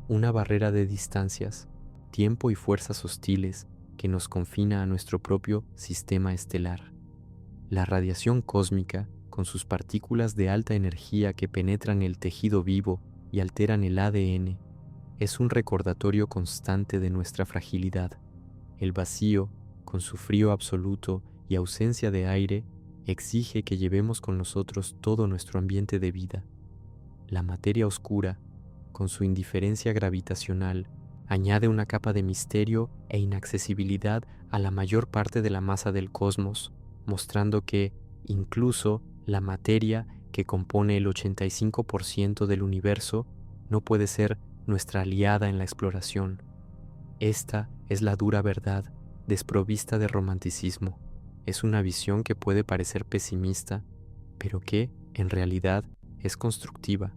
una barrera de distancias, tiempo y fuerzas hostiles que nos confina a nuestro propio sistema estelar. La radiación cósmica, con sus partículas de alta energía que penetran el tejido vivo y alteran el ADN, es un recordatorio constante de nuestra fragilidad. El vacío, con su frío absoluto y ausencia de aire, exige que llevemos con nosotros todo nuestro ambiente de vida. La materia oscura, con su indiferencia gravitacional, añade una capa de misterio e inaccesibilidad a la mayor parte de la masa del cosmos, mostrando que, incluso, la materia que compone el 85% del universo no puede ser nuestra aliada en la exploración. Esta es la dura verdad, desprovista de romanticismo. Es una visión que puede parecer pesimista, pero que, en realidad, es constructiva.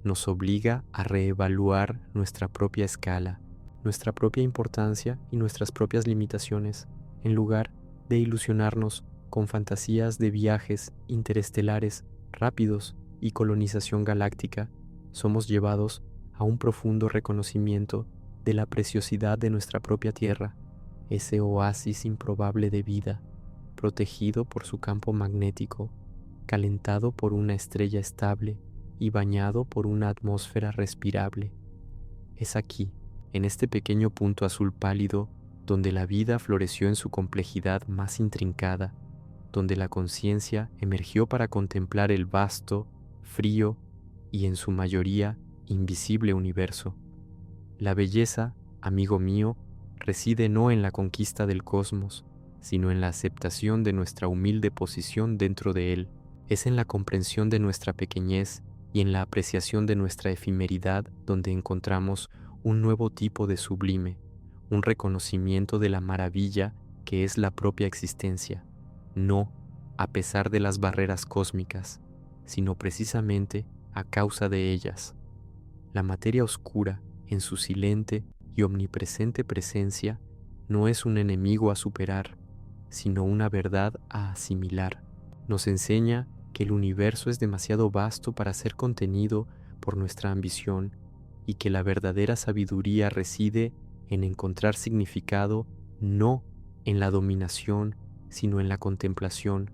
Nos obliga a reevaluar nuestra propia escala, nuestra propia importancia y nuestras propias limitaciones, en lugar de ilusionarnos con fantasías de viajes interestelares rápidos y colonización galáctica. Somos llevados a un profundo reconocimiento de la preciosidad de nuestra propia Tierra, ese oasis improbable de vida, protegido por su campo magnético, calentado por una estrella estable y bañado por una atmósfera respirable. Es aquí, en este pequeño punto azul pálido, donde la vida floreció en su complejidad más intrincada, donde la conciencia emergió para contemplar el vasto, frío y en su mayoría invisible universo. La belleza, amigo mío, reside no en la conquista del cosmos, sino en la aceptación de nuestra humilde posición dentro de él. Es en la comprensión de nuestra pequeñez y en la apreciación de nuestra efemeridad donde encontramos un nuevo tipo de sublime, un reconocimiento de la maravilla que es la propia existencia, no a pesar de las barreras cósmicas, sino precisamente a causa de ellas. La materia oscura, en su silente y omnipresente presencia, no es un enemigo a superar, sino una verdad a asimilar. Nos enseña que el universo es demasiado vasto para ser contenido por nuestra ambición y que la verdadera sabiduría reside en encontrar significado no en la dominación, sino en la contemplación,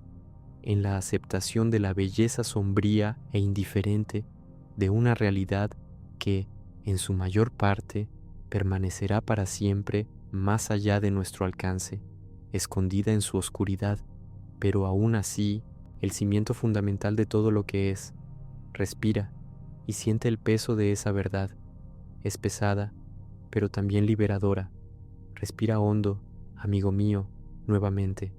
en la aceptación de la belleza sombría e indiferente de una realidad que, en su mayor parte, permanecerá para siempre más allá de nuestro alcance, escondida en su oscuridad, pero aún así, el cimiento fundamental de todo lo que es. Respira y siente el peso de esa verdad. Es pesada, pero también liberadora. Respira hondo, amigo mío, nuevamente.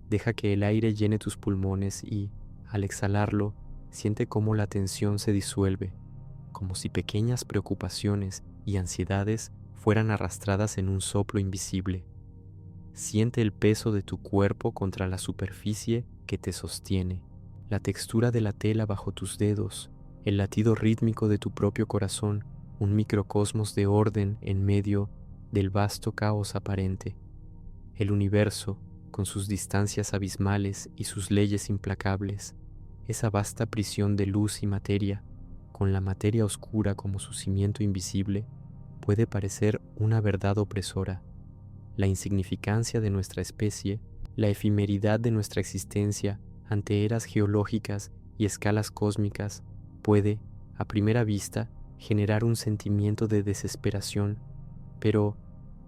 Deja que el aire llene tus pulmones y, al exhalarlo, siente cómo la tensión se disuelve, como si pequeñas preocupaciones y ansiedades fueran arrastradas en un soplo invisible. Siente el peso de tu cuerpo contra la superficie que te sostiene, la textura de la tela bajo tus dedos, el latido rítmico de tu propio corazón, un microcosmos de orden en medio del vasto caos aparente. El universo, con sus distancias abismales y sus leyes implacables, esa vasta prisión de luz y materia, con la materia oscura como su cimiento invisible, puede parecer una verdad opresora. La insignificancia de nuestra especie, la efemeridad de nuestra existencia ante eras geológicas y escalas cósmicas puede, a primera vista, generar un sentimiento de desesperación, pero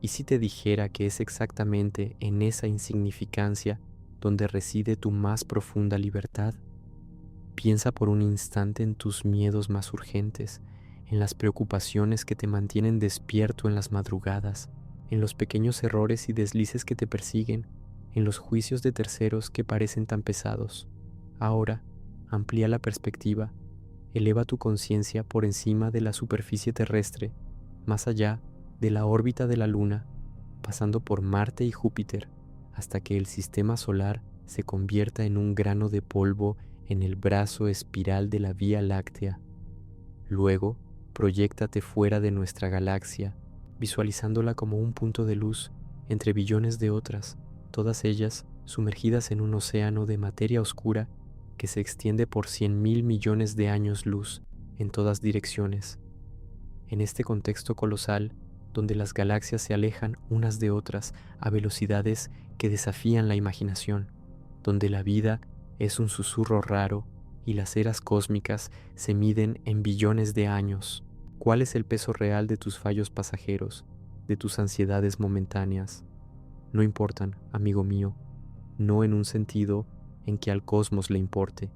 ¿y si te dijera que es exactamente en esa insignificancia donde reside tu más profunda libertad? Piensa por un instante en tus miedos más urgentes, en las preocupaciones que te mantienen despierto en las madrugadas, en los pequeños errores y deslices que te persiguen, en los juicios de terceros que parecen tan pesados. Ahora, amplía la perspectiva, eleva tu conciencia por encima de la superficie terrestre, más allá de la órbita de la Luna, pasando por Marte y Júpiter, hasta que el sistema solar se convierta en un grano de polvo en el brazo espiral de la Vía Láctea. Luego, proyéctate fuera de nuestra galaxia, visualizándola como un punto de luz entre billones de otras, todas ellas sumergidas en un océano de materia oscura que se extiende por 100.000 millones de años luz en todas direcciones. En este contexto colosal, donde las galaxias se alejan unas de otras a velocidades que desafían la imaginación, donde la vida es un susurro raro y las eras cósmicas se miden en billones de años, ¿cuál es el peso real de tus fallos pasajeros, de tus ansiedades momentáneas? No importan, amigo mío, no en un sentido en que al cosmos le importe.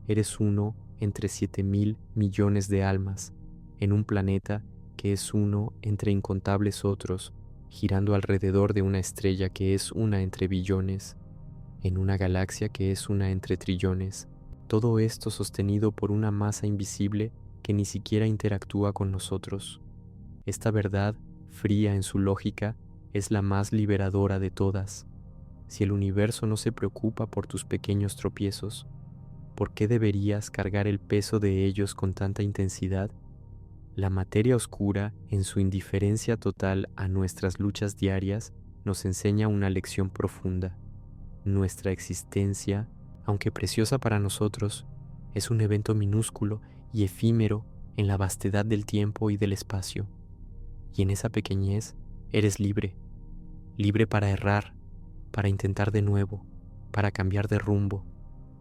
Eres uno entre 7.000 millones de almas, en un planeta que es uno entre incontables otros, girando alrededor de una estrella que es una entre billones, en una galaxia que es una entre trillones. Todo esto sostenido por una masa invisible que ni siquiera interactúa con nosotros. Esta verdad, fría en su lógica, es la más liberadora de todas. Si el universo no se preocupa por tus pequeños tropiezos, ¿por qué deberías cargar el peso de ellos con tanta intensidad? La materia oscura, en su indiferencia total a nuestras luchas diarias, nos enseña una lección profunda. Nuestra existencia, aunque preciosa para nosotros, es un evento minúsculo y efímero en la vastedad del tiempo y del espacio. Y en esa pequeñez eres libre, libre para errar, para intentar de nuevo, para cambiar de rumbo,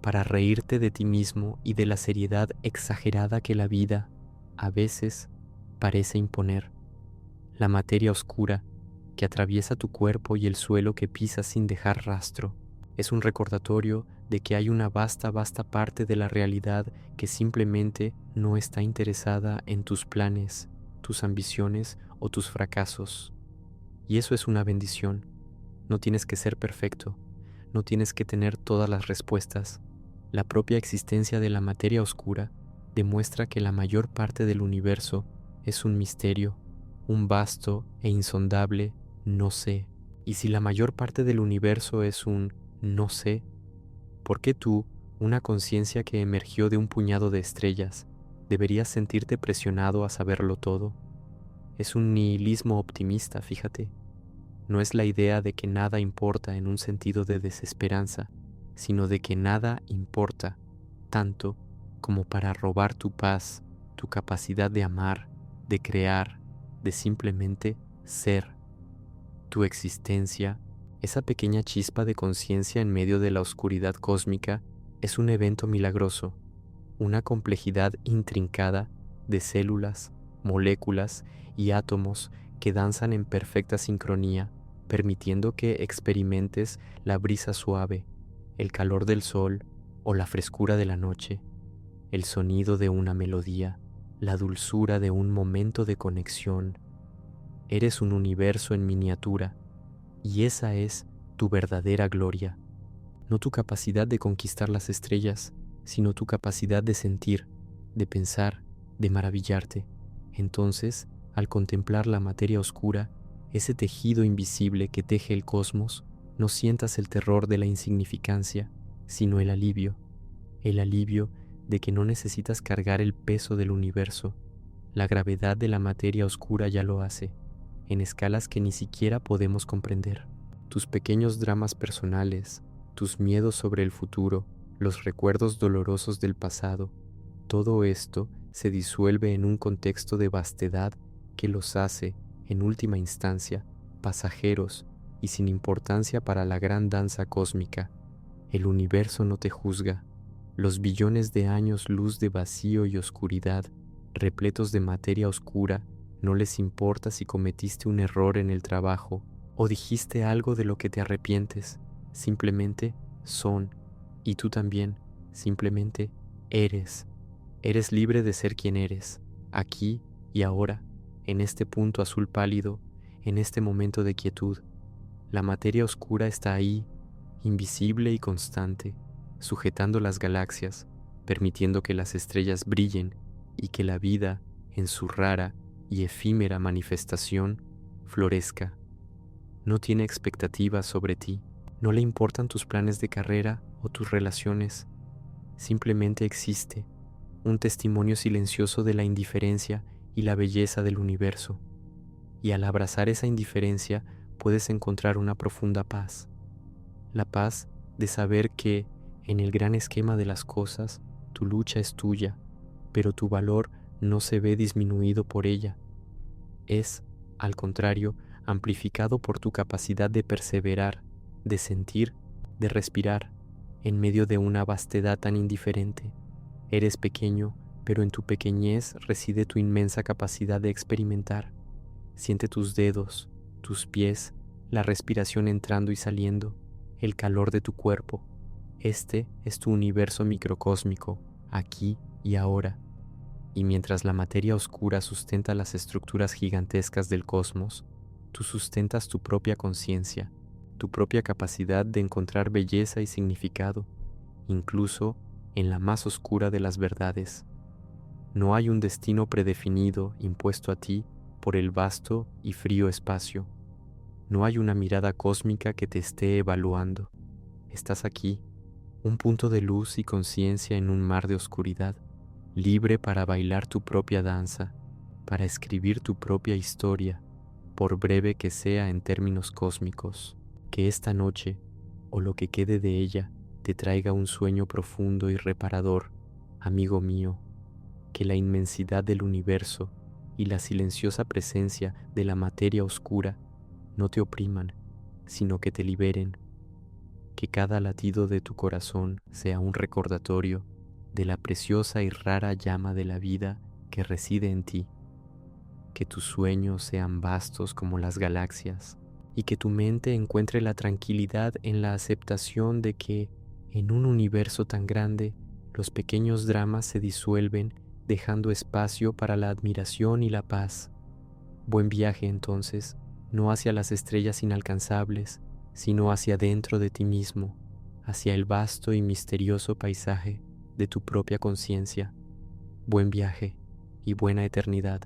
para reírte de ti mismo y de la seriedad exagerada que la vida, a veces, parece imponer. La materia oscura que atraviesa tu cuerpo y el suelo que pisas sin dejar rastro es un recordatorio de que hay una vasta parte de la realidad que simplemente no está interesada en tus planes, tus ambiciones o tus fracasos. Y eso es una bendición. No tienes que ser perfecto, no tienes que tener todas las respuestas. La propia existencia de la materia oscura demuestra que la mayor parte del universo es un misterio, un vasto e insondable no sé. Y si la mayor parte del universo es un no sé, ¿por qué tú, una conciencia que emergió de un puñado de estrellas, deberías sentirte presionado a saberlo todo? Es un nihilismo optimista, fíjate. No es la idea de que nada importa en un sentido de desesperanza, sino de que nada importa tanto como para robar tu paz, tu capacidad de amar, de crear, de simplemente ser. Tu existencia, esa pequeña chispa de conciencia en medio de la oscuridad cósmica, es un evento milagroso, una complejidad intrincada de células, moléculas y átomos que danzan en perfecta sincronía, permitiendo que experimentes la brisa suave, el calor del sol o la frescura de la noche, el sonido de una melodía, la dulzura de un momento de conexión. Eres un universo en miniatura y esa es tu verdadera gloria. No tu capacidad de conquistar las estrellas, sino tu capacidad de sentir, de pensar, de maravillarte. Entonces, al contemplar la materia oscura, ese tejido invisible que teje el cosmos, no sientas el terror de la insignificancia, sino el alivio de que no necesitas cargar el peso del universo. La gravedad de la materia oscura ya lo hace, en escalas que ni siquiera podemos comprender. Tus pequeños dramas personales, tus miedos sobre el futuro, los recuerdos dolorosos del pasado, todo esto se disuelve en un contexto de vastedad que los hace, en última instancia, pasajeros y sin importancia para la gran danza cósmica. El universo no te juzga. Los billones de años luz de vacío y oscuridad, repletos de materia oscura, no les importa si cometiste un error en el trabajo o dijiste algo de lo que te arrepientes. Simplemente son, y tú también, simplemente eres. Eres libre de ser quien eres, aquí y ahora, en este punto azul pálido, en este momento de quietud. La materia oscura está ahí, invisible y constante, sujetando las galaxias, permitiendo que las estrellas brillen y que la vida, en su rara y efímera manifestación, florezca. No tiene expectativas sobre ti, no le importan tus planes de carrera o tus relaciones, simplemente existe, un testimonio silencioso de la indiferencia y la belleza del universo. y al abrazar esa indiferencia puedes encontrar una profunda paz. La paz de saber que, en el gran esquema de las cosas, tu lucha es tuya, pero tu valor no se ve disminuido por ella. Es, al contrario, amplificado por tu capacidad de perseverar, de sentir, de respirar, en medio de una vastedad tan indiferente. Eres pequeño, pero en tu pequeñez reside tu inmensa capacidad de experimentar. Siente tus dedos, tus pies, la respiración entrando y saliendo, el calor de tu cuerpo. Este es tu universo microcósmico, aquí y ahora. Y mientras la materia oscura sustenta las estructuras gigantescas del cosmos, tú sustentas tu propia conciencia, tu propia capacidad de encontrar belleza y significado, incluso en la más oscura de las verdades. No hay un destino predefinido impuesto a ti por el vasto y frío espacio. No hay una mirada cósmica que te esté evaluando. Estás aquí, un punto de luz y conciencia en un mar de oscuridad, libre para bailar tu propia danza, para escribir tu propia historia, por breve que sea en términos cósmicos. Que esta noche, o lo que quede de ella, te traiga un sueño profundo y reparador, amigo mío. Que la inmensidad del universo y la silenciosa presencia de la materia oscura no te opriman, sino que te liberen. Que cada latido de tu corazón sea un recordatorio de la preciosa y rara llama de la vida que reside en ti. Que tus sueños sean vastos como las galaxias y que tu mente encuentre la tranquilidad en la aceptación de que, en un universo tan grande, los pequeños dramas se disuelven dejando espacio para la admiración y la paz. Buen viaje entonces, no hacia las estrellas inalcanzables, sino hacia dentro de ti mismo, hacia el vasto y misterioso paisaje de tu propia conciencia. Buen viaje y buena eternidad.